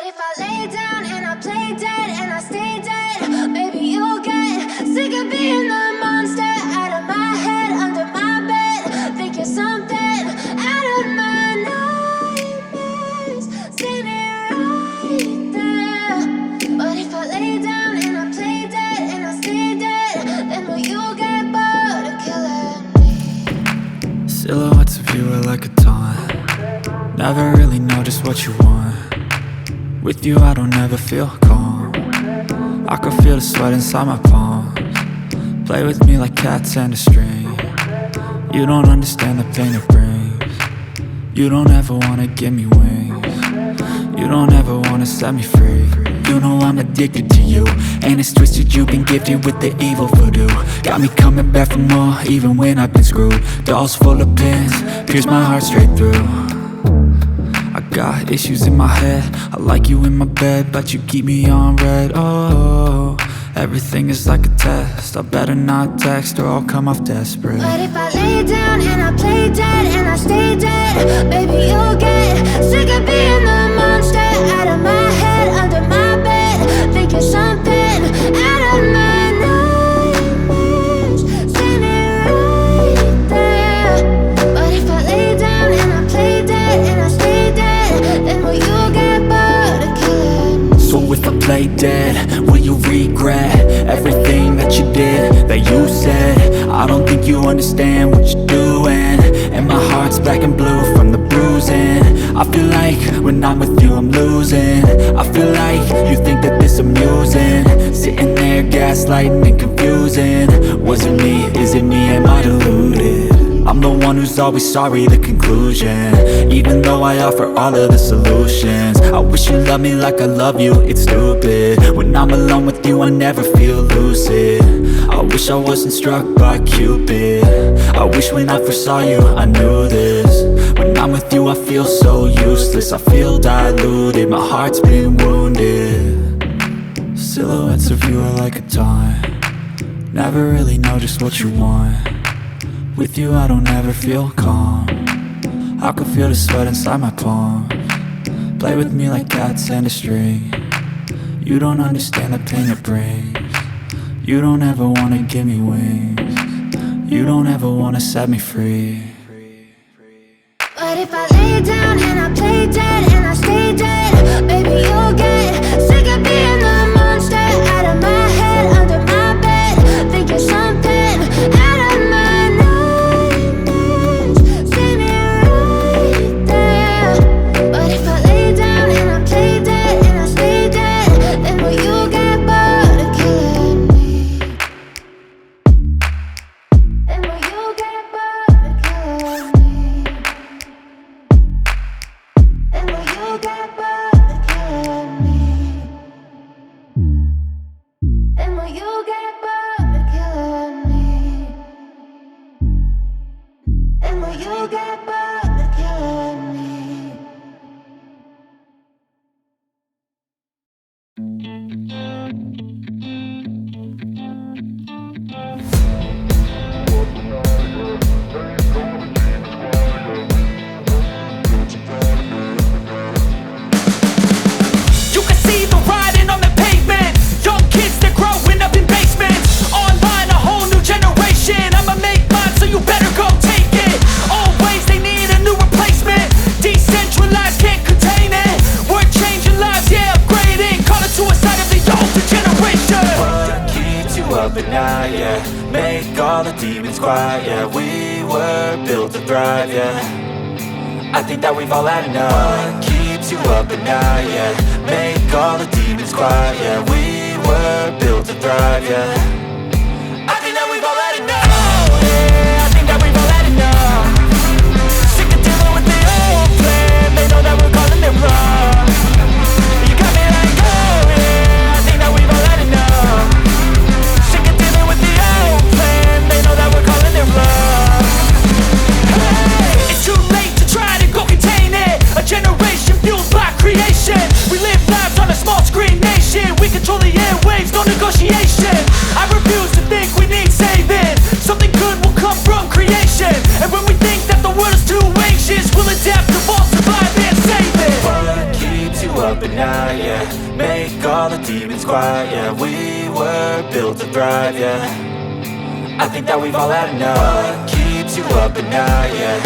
if I lay down and I play dead and I stay dead, maybe you'll get sick of being the monster out of my head, under my bed. Think you're something out of my nightmares, standing right there. But if I lay down and I play dead and I stay dead, then will you get bored of killing me? Silhouettes of you are like a taunt. Never really know just what you want. With you I don't ever feel calm. I can feel the sweat inside my palms. Play with me like cats and a string. You don't understand the pain it brings. You don't ever wanna give me wings. You don't ever wanna set me free. You know I'm addicted to you, and it's twisted, you've been gifted with the evil voodoo. Got me coming back for more, even when I've been screwed. Dolls full of pins, pierce my heart straight through. I got issues in my head, I like you in my bed, but you keep me on red. Oh, everything is like a test. I better not text or I'll come off desperate. But if I lay down and I play dead and I stay dead, baby you'll get sick of being the monster out of my head, under my bed. Think you're something out of my nightmares, standing right there. But if I lay down and I play dead and I stay dead, then will you get bored of killing me? So if I play dead, will you regret everything that you did, that you said? I don't think you understand what you're doing, and my heart's black and blue from the bruising. I feel like when I'm with you I'm losing. I feel like you think that this amusing, sitting there gaslighting and confusing. Was it me? Is it me? Am I deluded? I'm the one who's always sorry, the conclusion. Even though I offer all of the solutions, I wish you loved me like I love you, it's stupid. When I'm alone with you I never feel lucid. I wish I wasn't struck by Cupid. I wish when I first saw you I knew this. When I'm with you I feel so useless, I feel diluted, my heart's been wounded. Silhouettes of you are like a taunt. Never really know just what you want. With you I don't ever feel calm. I can feel the sweat inside my palms. Play with me like cats and a string. You don't understand the pain it brings. You don't ever wanna give me wings. You don't ever wanna set me free. But if I lay down and I play dead and I stay dead, baby you'll get sick of being the monster out of my head, under my bed. Think you're something out of my nightmares, standing right there. But if I lay down and I play dead and I stay dead, then will you get bored of killing me? Then will you get bored of killing me? Then will you get bored of killing me? Then will you get bored of killing me? Then will you get bored of killing me? You can see the writing on the pavement. Young kids, they're growing up in basements. Online, a whole new generation. I'ma make mine, so you better go take it. Always, they need a new replacement. Decentralized, can't contain it. We're changing lives, yeah, upgrading. Call it suicide of the older generation. What keeps you up at night, yeah? Make all the demons quiet, yeah. We were built to thrive, yeah. I think that we've all had enough. What keeps you up at night, yeah? Make all the demons quiet, yeah. We were built to thrive, yeah. I think that we've all had enough. Oh, yeah, I think that we've all had enough. Sick of dealing with the old plan. They know that we're calling it wrong. You got me like, oh yeah, I think that we've all had enough. Sick of dealing with the old plan. They know that we're calling it wrong. Hey, it's too late to try to go contain it. A generation fueled by creation. We live lives on a small screen nation. We control the airwaves, no negotiation. I die, yeah. Make all the demons quiet, yeah. We were built to thrive, yeah. I think that we've all had enough. What keeps you up at night, yeah.